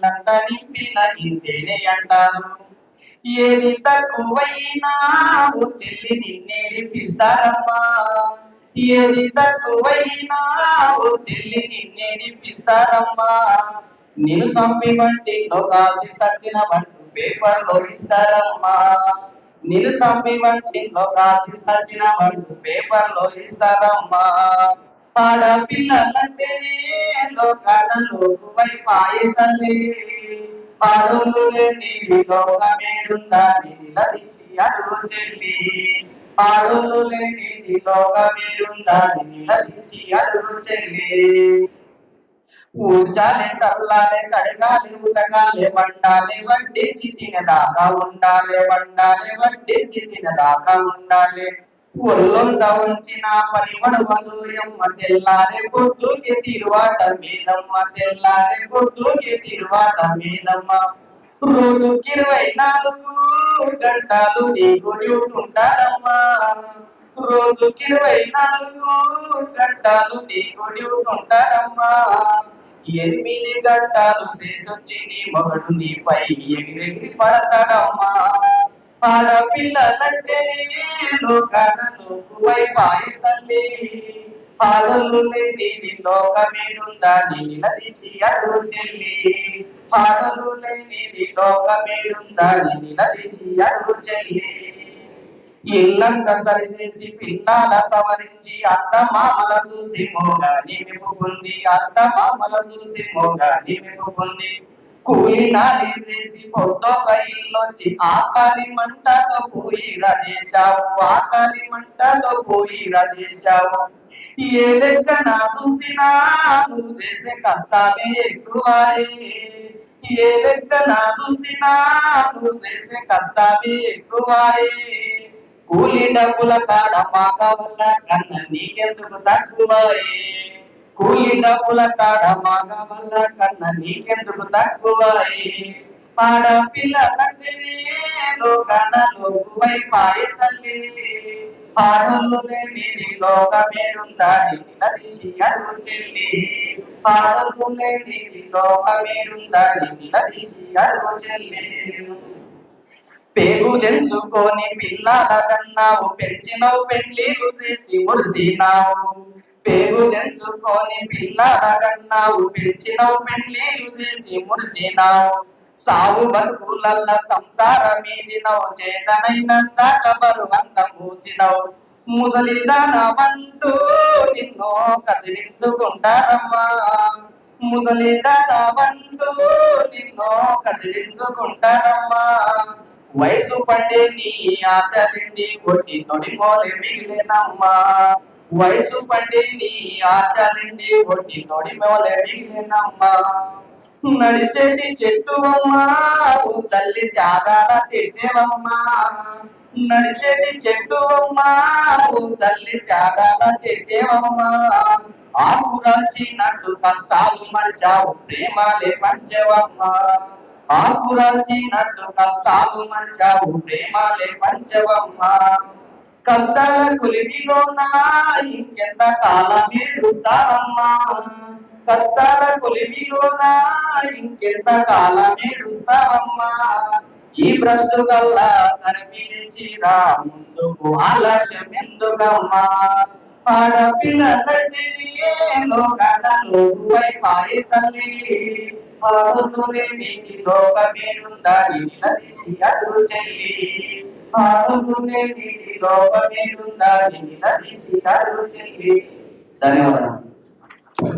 ఇల్లంత నింపిన ఇంతేనే అంటారు. ఏది తక్కువైనా ఓ చెల్లి నిన్నేడిపిస్తారమ్మా. ఏది తక్కువైనా ఓ చెల్లి నిన్నేడిపిస్తారమ్మా. నిన్ను చంపి వంటిలో కాల్చి సచ్చిన వంటు పేపర్లో ఇస్తారమ్మా. నిన్ను చంపి వంటిలో కాల్చి సచ్చిన వంటు పేపర్లో ఇస్తారమ్మా. ఆడపిల్లలంటేనే లోకాన లోకువైపాయే తల్లి. ఆడోళ్ళు లేని లోకమేడుందని నిలదీసి అడుగు చెల్లి. ఆడోళ్ళు లేని లోకమేడుందని నిలదీసి అడుగు చెల్లి. ఊర్చాలే చల్లాలే కడగాలి ఉతకాలే వండాలే వడ్డించి తినదాకా ఉండాలి. వండాలే వడ్డించి తినదాకా ఉండాలి. ఒళ్ళొంద ఉంచిన పని వడవదు ఎమ్మ తెల్లారే పొద్దుకి తిరువాట మీదమ్మ. తెల్లారే పొద్దుకి తిరువాట మీదమ్మ. రోజుకి 24 గంటలు నీకు డ్యూటీ ఉంటారమ్మా. రోజుకి 24 గంటలు నీకు డ్యూటీ ఉంటారమ్మా. 8 గంటలు చేసొచ్చి నీ మొగడు నీపై ఎగిరెగిరి పడతాడమ్మా. ఆడపిల్లలంటేనే లోకాన లోకువైపాయే తల్లి. ఆడోళ్ళు లేని లోకమేడుందని నిలదీసి అడుగు చెల్లి. ఆడోళ్ళు లేని లోకమేడుందని నిలదీసి అడుగు చెల్లి. ఇల్లంత సరిచేసి పిల్లాల సవరించి అత్త మామల చూసి మోగాని మెప్పుకుంది. అత్త మామల చూసి మోగాని మెప్పుకుంది. కూలి నాలి చేసి పొద్దొక ఇల్లొచ్చి ఆకలి మంటతో పోయి రజేశావు. ఆకలి మంటతో పోయి రజేశావు. ఏ లెక్కన చూసినా నువ్వు చేసే కష్టాలే ఎక్కువాయే. ఏ లెక్కన చూసినా నువ్వు చేసే కష్టాలే ఎక్కువాయే. కూలి డబ్బుల కాడ మాక వల్ల కన్న నీకెందుకు తక్కువాయే. కూలి డబ్బుల కాడ మాక వల్ల కన్న నీకెందుకు తక్కువాయే. ఆడపిల్లలంటేనే లోకాన లోకువైపాయే తల్లి. ఆడోళ్ళు లేని లోకమేడుందని నిలదీసి అడుగు చెల్లి. ఆడోళ్ళు లేని లోకమేడుందని నిలదీసి అడుగు చెల్లి. పేగు తెంచుకొని పిల్లల కన్నావు పెంచినవు పెళ్లిలు చేసి మురిసినావు. పేగు తెంచుకొని పిల్లల కన్నావు పెంచినవు పెళ్లిలు చేసి మురిసినావు. సావు బతుకులల్ల సంసారమీదినవు చేతనైనందాక బరువంత మూసినవు. ముసలిదానవంటూ నిన్ను కసిరించుకుంటారమ్మా. ముసలిదానవంటూ నిన్ను కసిరించుకుంటారమ్మా. వయసు పడే నీ ఆశలిండి కొట్టి తొడిమోలే మిగిలినమ్మా. వయసు పడే నీ ఆశలిండి కొట్టి తొడిమోలే మిగిలినమ్మా. నడిచేటి చెట్టు అమ్మా ఓ తల్లి త్యాగాల తిట్టేవమ్మా. నడిచేటి చెట్టు అమ్మా ఓ తల్లి త్యాగాల తిట్టేవమ్మా. ఆకురాల్చినట్టు కష్టాలు మరిచావు ప్రేమాలే పంచవమ్మా. ఆకురాల్చినట్టు కష్టాలు మరిచావు ప్రేమాలే పంచవమ్మా. కష్టాల కొలిమిలోనా ఇంకెంత కాలం ఏడుస్తావమ్మా. కష్టాల కొలిమిలోనా ఇంకెంత కాలం ఏడుస్తావమ్మా. ఈ భ్రష్టు గల్ల తరమిడిచిరా ముందుకు ఆలస్యం ఎందుకమ్మా. ఆడపిల్లలంటేనే లోకాన లోకువైపాయే తల్లి. ఆడోళ్ళు లేని లోకమేడుందని నిలదీసి అడుగు చెల్లి. ఆడోళ్ళు లేని లోకమేడుందని నిలదీసి అడుగు చెల్లి. ధన్యవాదాలు.